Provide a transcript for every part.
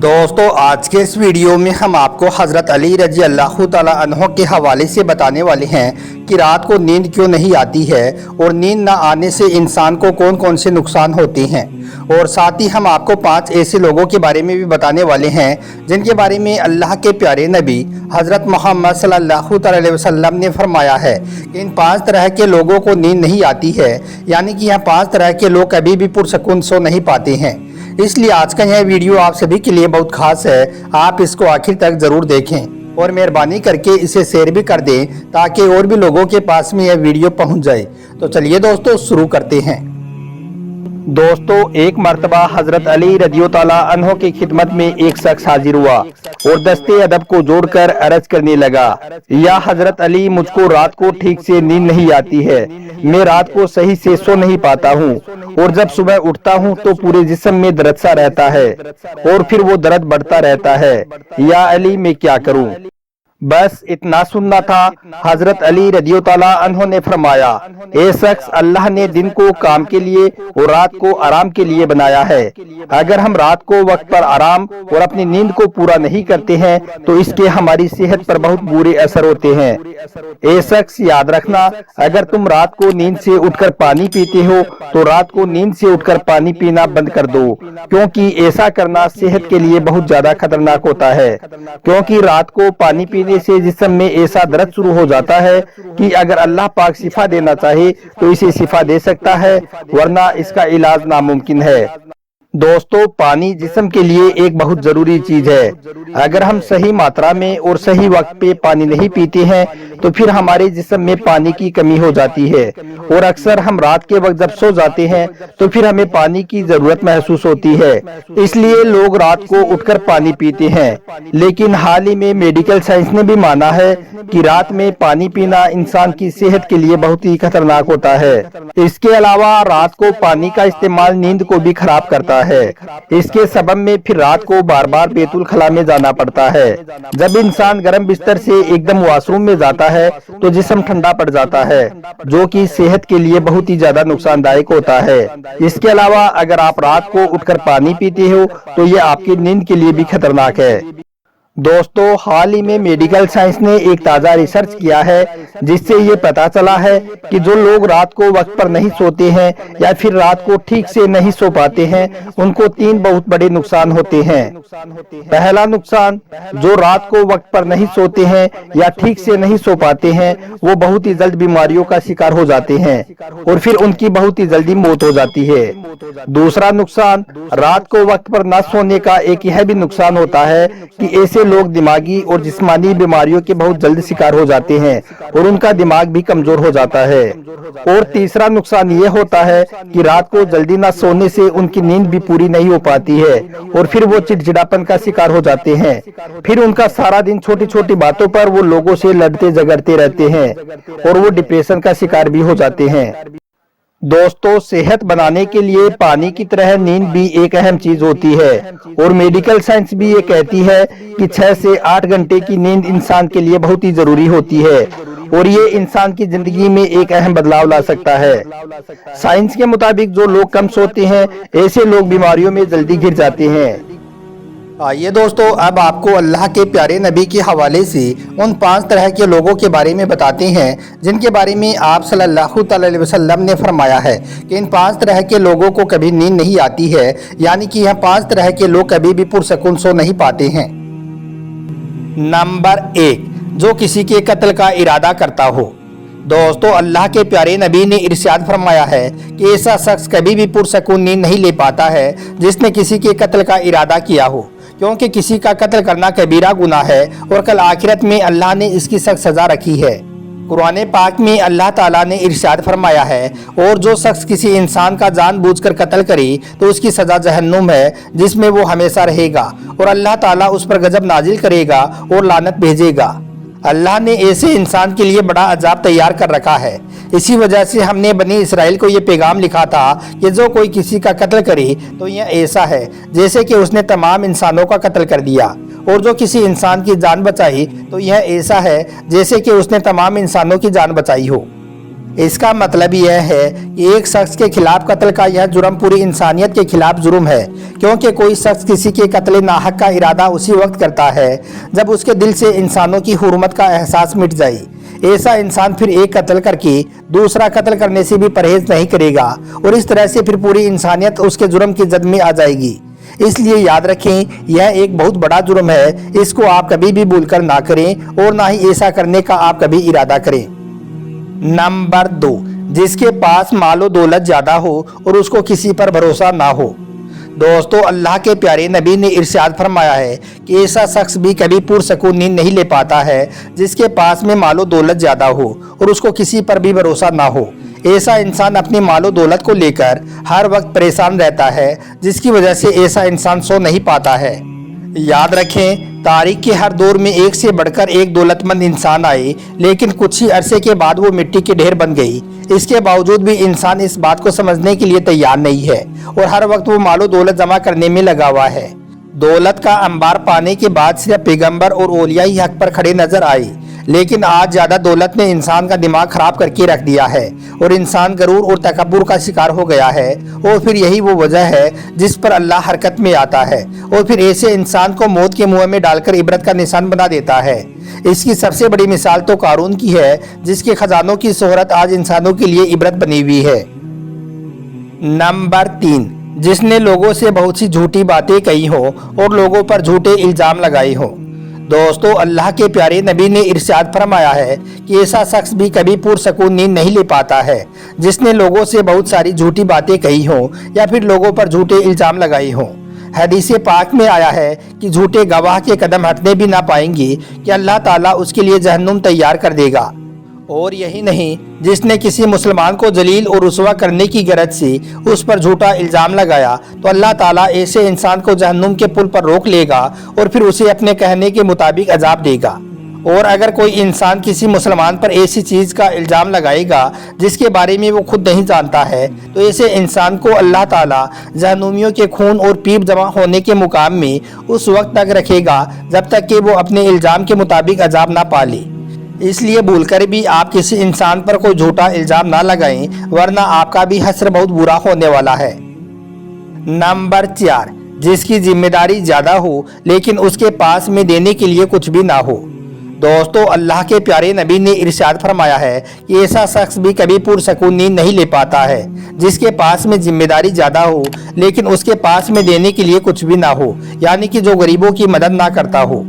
दोस्तों आज के इस वीडियो में हम आपको हज़रत अली रजी अल्लाह तआला अन्हो के हवाले से बताने वाले हैं कि रात को नींद क्यों नहीं आती है और नींद ना आने से इंसान को कौन कौन से नुकसान होते हैं। और साथ ही हम आपको 5 ऐसे लोगों के बारे में भी बताने वाले हैं जिनके बारे में अल्लाह के प्यारे नबी हज़रत मोहम्मद सल्लल्लाहु अलैहि वसल्लम ने फरमाया है कि इन 5 तरह के लोगों को नींद नहीं आती है, यानी कि यह 5 तरह के लोग कभी भी पुरसकून सो नहीं पाते हैं। इसलिए आज का यह वीडियो आप सभी के लिए बहुत खास है, आप इसको आखिर तक ज़रूर देखें और मेहरबानी करके इसे शेयर भी कर दें ताकि और भी लोगों के पास में यह वीडियो पहुंच जाए। तो चलिए दोस्तों शुरू करते हैं। दोस्तों एक मर्तबा हजरत अली रज़ियल्लाहु ताला अन्हो की खिदमत में एक शख्स हाजिर हुआ और दस्ते अदब को जोड़कर अर्ज करने लगा, या हजरत अली मुझको रात को ठीक से नींद नहीं आती है, मैं रात को सही से सो नहीं पाता हूँ और जब सुबह उठता हूँ तो पूरे जिस्म में दर्द सा रहता है और फिर वो दर्द बढ़ता रहता है, या अली मैं क्या करूँ। बस इतना सुनना था। हजरत अली रज़ियल्लाहु ताला अन्हो ने फरमाया, ए शख्स, अल्लाह ने दिन को काम के लिए और रात को आराम के लिए बनाया है। अगर हम रात को वक्त पर आराम और अपनी नींद को पूरा नहीं करते हैं तो इसके हमारी सेहत पर बहुत बुरे असर होते हैं। ए शख्स, याद रखना, अगर तुम रात को नींद से उठकर पानी पीते हो तो रात को नींद से उठकर पानी पीना बंद कर दो, क्योंकि ऐसा करना सेहत के लिए बहुत ज्यादा खतरनाक होता है। क्योंकि रात को पानी पीने से जिस्म में ऐसा दर्द शुरू हो जाता है कि अगर अल्लाह पाक शिफा देना चाहे तो इसे शिफा दे सकता है, वरना इसका इलाज नामुमकिन है। दोस्तों पानी जिस्म के लिए एक बहुत जरूरी चीज है। अगर हम सही मात्रा में और सही वक्त पे पानी नहीं पीते हैं तो फिर हमारे जिस्म में पानी की कमी हो जाती है और अक्सर हम रात के वक्त जब सो जाते हैं तो फिर हमें पानी की जरूरत महसूस होती है, इसलिए लोग रात को उठकर पानी पीते हैं। लेकिन हाल ही में मेडिकल साइंस ने भी माना है कि रात में पानी पीना इंसान की सेहत के लिए बहुत ही खतरनाक होता है। इसके अलावा रात को पानी का इस्तेमाल नींद को भी खराब करता है। इसके सबब में फिर रात को बार बार बैतुल खला में जाना पड़ता है। जब इंसान गर्म बिस्तर से एकदम वॉशरूम में जाता है तो जिस्म ठंडा पड़ जाता है, जो कि सेहत के लिए बहुत ही ज्यादा नुकसानदायक होता है। इसके अलावा अगर आप रात को उठकर पानी पीते हो तो ये आपकी नींद के लिए भी खतरनाक है। दोस्तों हाल ही में मेडिकल साइंस ने एक ताज़ा रिसर्च किया है जिससे ये पता चला है कि जो लोग रात को वक्त पर नहीं सोते हैं या फिर रात को ठीक से नहीं सो पाते हैं उनको 3 बहुत बड़े नुकसान होते हैं। पहला नुकसान, जो रात को वक्त पर नहीं सोते हैं या ठीक से नहीं सो पाते हैं वो बहुत ही जल्द बीमारियों का शिकार हो जाते हैं और फिर उनकी बहुत ही जल्दी मौत हो जाती है। दूसरा नुकसान, रात को वक्त पर न सोने का एक यह भी नुकसान होता है कि ऐसे लोग दिमागी और जिस्मानी बीमारियों के बहुत जल्द शिकार हो जाते हैं और उनका दिमाग भी कमजोर हो जाता है। और तीसरा नुकसान ये होता है कि रात को जल्दी ना सोने से उनकी नींद भी पूरी नहीं हो पाती है और फिर वो चिड़चिड़ापन का शिकार हो जाते हैं। फिर उनका सारा दिन छोटी छोटी बातों पर वो लोगों से लड़ते झगड़ते रहते हैं और वो डिप्रेशन का शिकार भी हो जाते हैं। दोस्तों सेहत बनाने के लिए पानी की तरह नींद भी एक अहम चीज होती है और मेडिकल साइंस भी ये कहती है कि 6 से 8 घंटे की नींद इंसान के लिए बहुत ही जरूरी होती है और ये इंसान की जिंदगी में एक अहम बदलाव ला सकता है। साइंस के मुताबिक जो लोग कम सोते हैं ऐसे लोग बीमारियों में जल्दी घिर जाते हैं। आइए दोस्तों अब आपको अल्लाह के प्यारे नबी के हवाले से उन 5 तरह के लोगों के बारे में बताते हैं जिनके बारे में आप सल्लल्लाहु अलैहि वसल्लम ने फरमाया है कि इन 5 तरह के लोगों को कभी नींद नहीं आती है, यानी कि यह 5 तरह के लोग कभी भी पुरसकून सो नहीं पाते हैं। नंबर 1, जो किसी के कत्ल का इरादा करता हो। दोस्तों अल्लाह के प्यारे नबी ने इरशाद फरमाया है कि ऐसा शख्स कभी भी पुरसकून नींद नहीं ले पाता है जिसने किसी के कत्ल का इरादा किया हो, क्योंकि किसी का कत्ल करना कबीरा गुनाह है और कल आखिरत में अल्लाह ने इसकी सख्त सजा रखी है। कुरान पाक में अल्लाह ताला ने इरशाद फरमाया है, और जो शख्स किसी इंसान का जानबूझकर कत्ल करे तो उसकी सजा जहन्नुम है जिसमें वो हमेशा रहेगा और अल्लाह ताला उस पर गजब नाजिल करेगा और लानत भेजेगा। अल्लाह ने ऐसे इंसान के लिए बड़ा अजाब तैयार कर रखा है। इसी वजह से हमने बनी इसराइल को ये पैगाम लिखा था कि जो कोई किसी का कत्ल करे तो यह ऐसा है जैसे कि उसने तमाम इंसानों का कत्ल कर दिया, और जो किसी इंसान की जान बचाई तो यह ऐसा है जैसे कि उसने तमाम इंसानों की जान बचाई हो। इसका मतलब यह है कि एक शख्स के खिलाफ कत्ल का यह जुर्म पूरी इंसानियत के खिलाफ जुर्म है, क्योंकि कोई शख्स किसी के कत्ल नाहक का इरादा उसी वक्त करता है जब उसके दिल से इंसानों की हुर्मत का एहसास मिट जाए। ऐसा इंसान फिर एक कत्ल करके दूसरा कत्ल करने से भी परहेज नहीं करेगा और इस तरह से फिर पूरी इंसानियत उसके जुर्म की जद में आ जाएगी। इसलिए याद रखें, यह एक बहुत बड़ा जुर्म है, इसको आप कभी भी भूलकर ना करें और ना ही ऐसा करने का आप कभी इरादा करें। नंबर 2, जिसके पास मालो दौलत ज्यादा हो और उसको किसी पर भरोसा ना हो। दोस्तों, अल्लाह के प्यारे नबी ने इरशाद फरमाया है कि ऐसा शख्स भी कभी पुरसकून नींद नहीं ले पाता है जिसके पास में मालो दौलत ज्यादा हो और उसको किसी पर भी भरोसा ना हो। ऐसा इंसान अपनी मालो दौलत को लेकर हर वक्त परेशान रहता है, जिसकी वजह से ऐसा इंसान सो नहीं पाता है। याद रखें, तारीख के हर दौर में एक से बढ़कर एक दौलतमंद इंसान आए, लेकिन कुछ ही अरसे के बाद वो मिट्टी के ढेर बन गई। इसके बावजूद भी इंसान इस बात को समझने के लिए तैयार नहीं है और हर वक्त वो मालो दौलत जमा करने में लगा हुआ है। दौलत का अंबार पाने के बाद सिर्फ पैगंबर और औलिया ही हक पर खड़े नजर आए, लेकिन आज ज्यादा दौलत ने इंसान का दिमाग खराब करके रख दिया है और इंसान गरूर और तकब्बुर का शिकार हो गया है। और फिर यही वो वजह है जिस पर अल्लाह हरकत में आता है और फिर ऐसे इंसान को मौत के मुंह में डालकर इबरत का निशान बना देता है। इसकी सबसे बड़ी मिसाल तो कारून की है, जिसके खजानों की शोहरत आज इंसानों के लिए इबरत बनी हुई है। नंबर 3, जिसने लोगों से बहुत सी झूठी बातें कही हो और लोगों पर झूठे इल्जाम लगाए हो। दोस्तों, अल्लाह के प्यारे नबी ने इरशाद फरमाया है कि ऐसा शख्स भी कभी पुरसकून नींद नहीं ले पाता है जिसने लोगों से बहुत सारी झूठी बातें कही हो या फिर लोगों पर झूठे इल्जाम लगाए हों। हदीस पाक में आया है कि झूठे गवाह के कदम हटने भी ना पाएंगे कि अल्लाह ताला उसके लिए जहन्नुम तैयार कर देगा। और यही नहीं, जिसने किसी मुसलमान को जलील और रुसवा करने की गरज से उस पर झूठा इल्जाम लगाया तो अल्लाह ताला ऐसे इंसान को जहन्नुम के पुल पर रोक लेगा और फिर उसे अपने कहने के मुताबिक अजाब देगा। और अगर कोई इंसान किसी मुसलमान पर ऐसी चीज का इल्जाम लगाएगा जिसके बारे में वो खुद नहीं जानता है, तो ऐसे इंसान को अल्लाह ताला जहन्नुमियों के खून और पीप जमा होने के मुकाम में उस वक्त तक रखेगा जब तक कि वो अपने इल्जाम के मुताबिक अजाब ना पाले। इसलिए भूलकर भी आप किसी इंसान पर कोई झूठा इल्जाम ना लगाएं, वरना आपका भी हश्र बहुत बुरा होने वाला है। नंबर 4, जिसकी जिम्मेदारी ज्यादा हो लेकिन उसके पास में देने के लिए कुछ भी ना हो। दोस्तों, अल्लाह के प्यारे नबी ने इरशाद फरमाया है कि ऐसा शख्स भी कभी पुरसकून नींद नहीं ले पाता है जिसके पास में जिम्मेदारी ज्यादा हो लेकिन उसके पास में देने के लिए कुछ भी ना हो, यानी कि जो गरीबों की मदद ना करता हो।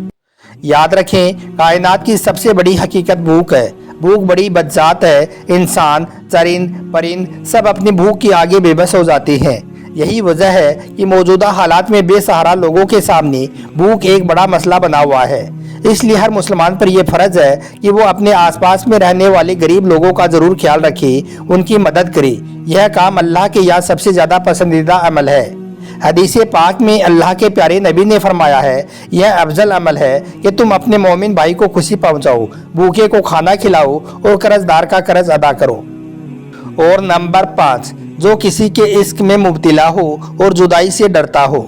याद रखें, कायनात की सबसे बड़ी हकीकत भूख है। भूख बड़ी बदजात है। इंसान, चरिंद, परिंद सब अपनी भूख के आगे बेबस हो जाते हैं। यही वजह है कि मौजूदा हालात में बेसहारा लोगों के सामने भूख एक बड़ा मसला बना हुआ है। इसलिए हर मुसलमान पर यह फर्ज है कि वो अपने आसपास में रहने वाले गरीब लोगों का जरूर ख्याल रखे, उनकी मदद करे। यह काम अल्लाह के यहाँ सबसे ज्यादा पसंदीदा अमल है। हदीस पाक में अल्लाह के प्यारे नबी ने फरमाया है, यह अफजल अमल है कि तुम अपने मोमिन भाई को खुशी पहुंचाओ, भूखे को खाना खिलाओ और कर्जदार का कर्ज अदा करो। और नंबर 5, जो किसी के इश्क में मुब्तिला हो और जुदाई से डरता हो।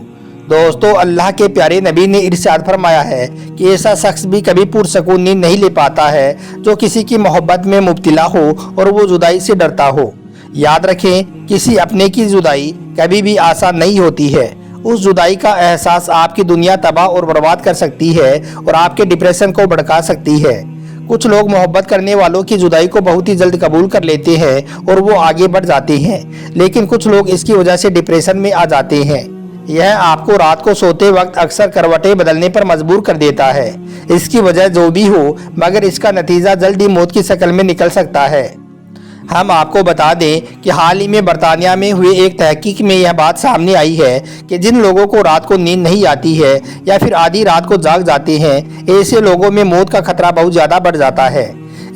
दोस्तों, अल्लाह के प्यारे नबी ने इरशाद फरमाया है कि ऐसा शख्स भी कभी पुरसकून नींद नहीं ले पाता है जो किसी की मोहब्बत में मुब्तिला हो और वो जुदाई से डरता हो। याद रखें, किसी अपने की जुदाई कभी भी आसान नहीं होती है। उस जुदाई का एहसास आपकी दुनिया तबाह और बर्बाद कर सकती है और आपके डिप्रेशन को भड़का सकती है। कुछ लोग मोहब्बत करने वालों की जुदाई को बहुत ही जल्द कबूल कर लेते हैं और वो आगे बढ़ जाते हैं, लेकिन कुछ लोग इसकी वजह से डिप्रेशन में आ जाते हैं। यह आपको रात को सोते वक्त अक्सर करवटें बदलने पर मजबूर कर देता है। इसकी वजह जो भी हो, मगर इसका नतीजा जल्द ही मौत की शक्ल में निकल सकता है। हम आपको बता दें कि हाल ही में बरतानिया में हुए एक तहकीक में यह बात सामने आई है कि जिन लोगों को रात को नींद नहीं आती है या फिर आधी रात को जाग जाते हैं, ऐसे लोगों में मौत का खतरा बहुत ज़्यादा बढ़ जाता है।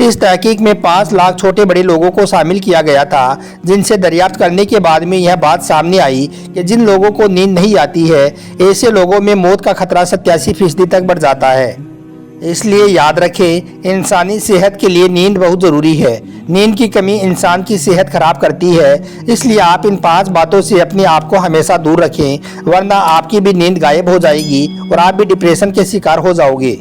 इस तहकीक में 5 लाख छोटे बड़े लोगों को शामिल किया गया था, जिनसे दरियाफ्त करने के बाद में यह बात सामने आई कि जिन लोगों को नींद नहीं आती है, ऐसे लोगों में मौत का खतरा 87% तक बढ़ जाता है। इसलिए याद रखें, इंसानी सेहत के लिए नींद बहुत ज़रूरी है। नींद की कमी इंसान की सेहत खराब करती है। इसलिए आप इन 5 बातों से अपने आप को हमेशा दूर रखें, वरना आपकी भी नींद गायब हो जाएगी और आप भी डिप्रेशन के शिकार हो जाओगे।